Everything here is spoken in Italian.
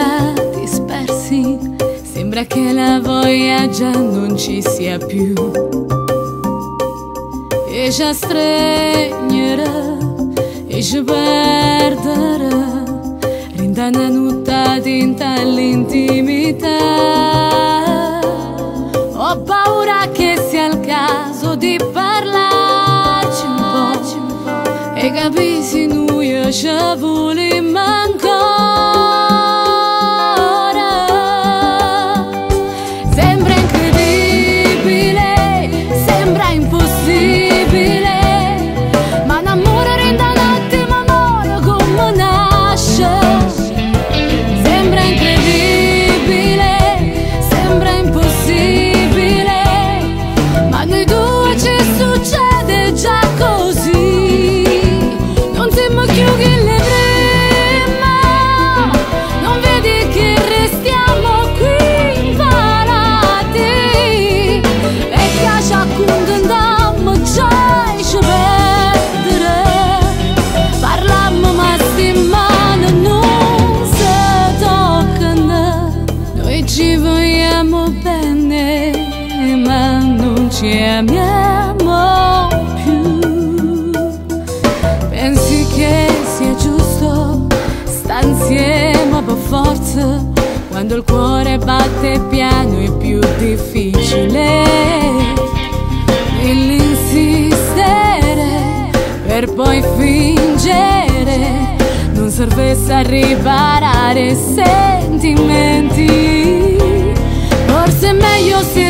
già dispersi, sembra che la voglia già non ci sia più. E ci stregnerà, e ci perderà, rinda una notte dinta all'intimità. Ho paura che sia il caso di parlarci un po' e capisci noi ci vogliamo ancora. Sembra incredibile, sembra impossibile, ma l'amore rende un attimo amore come nasce. Sembra incredibile, sembra impossibile, ma noi due ci succede già così. Non siamo più che le prima, non vedi che restiamo qui imparati e che ci accontentiamo già e ci perdere. Parlammo ma sti mani non si toccano, noi ci vogliamo bene ma non ci amiamo più. Pensi che sia giusto stare insieme per forza, quando il cuore batte piano è più difficile nell'insistere per poi fingere. Non serve a riparare sentimenti, forse è meglio se